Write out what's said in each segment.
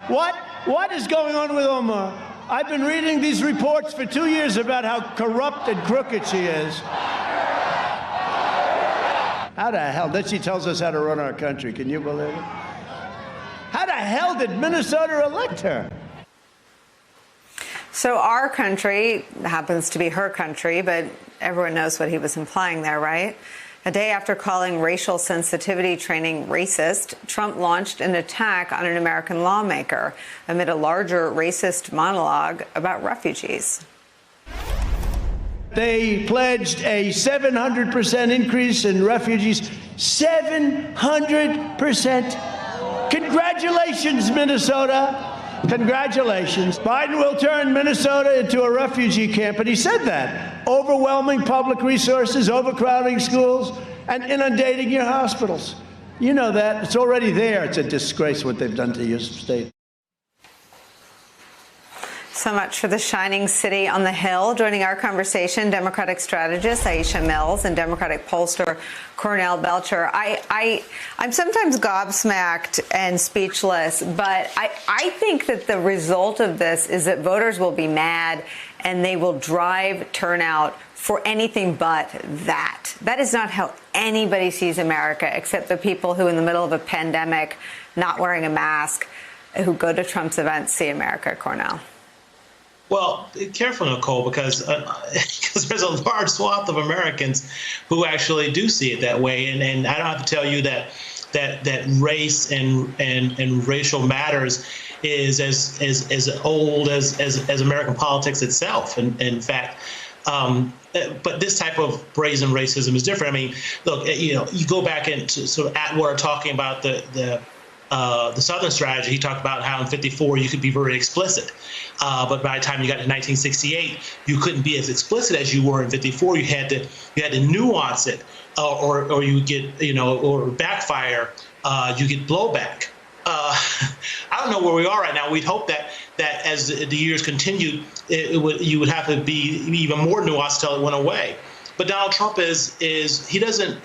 What is going on with Omar? I've been reading these reports for 2 years about how corrupt and crooked she is. How the hell? Then she tells us how to run our country. Can you believe it? How the hell did Minnesota elect her? So our country happens to be her country, but everyone knows what he was implying there, right? A day after calling racial sensitivity training racist, Trump launched an attack on an American lawmaker amid a larger racist monologue about refugees. They pledged a 700% increase in refugees. 700%. Congratulations, Minnesota. Congratulations. Biden will turn Minnesota into a refugee camp, and he said that. Overwhelming public resources, overcrowding schools, and inundating your hospitals. You know that. It's already there. It's a disgrace what they've done to your state. So much for the shining city on the Hill. Joining our conversation, Democratic strategist Aisha Mills and Democratic pollster Cornell Belcher. I'm sometimes gobsmacked and speechless, but I think that the result of this is that voters will be mad and they will drive turnout for anything but that. That is not how anybody sees America, except the people who, in the middle of a pandemic, not wearing a mask, who go to Trump's events, see America. Cornell. Well, careful, Nicole, because there's a large swath of Americans who actually do see it that way, and I don't have to tell you that race and racial matters is as old as American politics itself. And in fact, but this type of brazen racism is different. I mean, look, you go back into sort of Atwater talking about the Southern strategy. He talked about how in '54 you could be very explicit, but by the time you got to 1968, you couldn't be as explicit as you were in '54. You had to nuance it, or you get or backfire. You get blowback. I don't know where we are right now. We'd hope that as the years continued, you would have to be even more nuanced till it went away. But Donald Trump he doesn't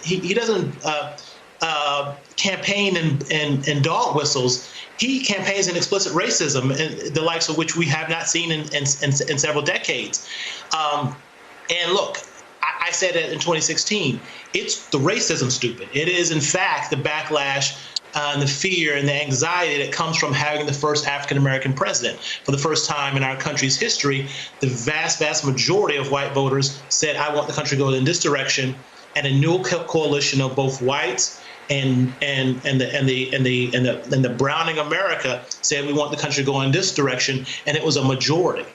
campaign in dog whistles. He campaigns in explicit racism, and the likes of which we have not seen in several decades. And look, I said it in 2016. It's the racism, stupid. It is, in fact, the backlash and the fear and the anxiety that comes from having the first African-American president. For the first time in our country's history, the vast majority of white voters said, I want the country to go in this direction, and a new coalition of both whites and the browning America said we want the country to go in this direction, and it was a majority.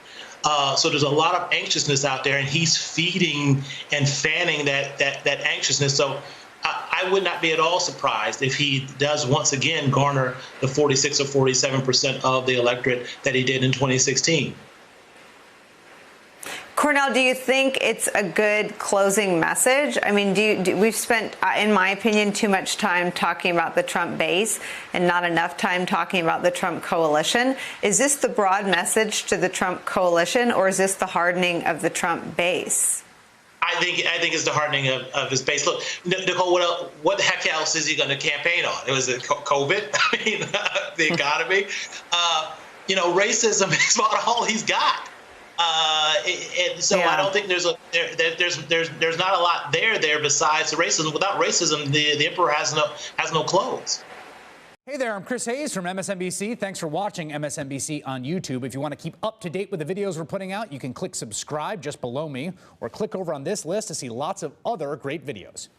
So there's a lot of anxiousness out there, and he's feeding and fanning that anxiousness. So I would not be at all surprised if he does once again garner the 46 or 47% of the electorate that he did in 2016. Cornell, do you think it's a good closing message? I mean, we've spent, in my opinion, too much time talking about the Trump base and not enough time talking about the Trump coalition. Is this the broad message to the Trump coalition, or is this the hardening of the Trump base? I think it's the hardening of his base. Look, Nicole, what the heck else is he going to campaign on? It was COVID. I mean, the economy. Racism is about all he's got. So yeah. I don't think there's not a lot there besides the racism. Without racism, the emperor has no clothes. Hey there, I'm Chris Hayes from MSNBC. Thanks for watching MSNBC on YouTube. If you want to keep up to date with the videos we're putting out, you can click subscribe just below me, or click over on this list to see lots of other great videos.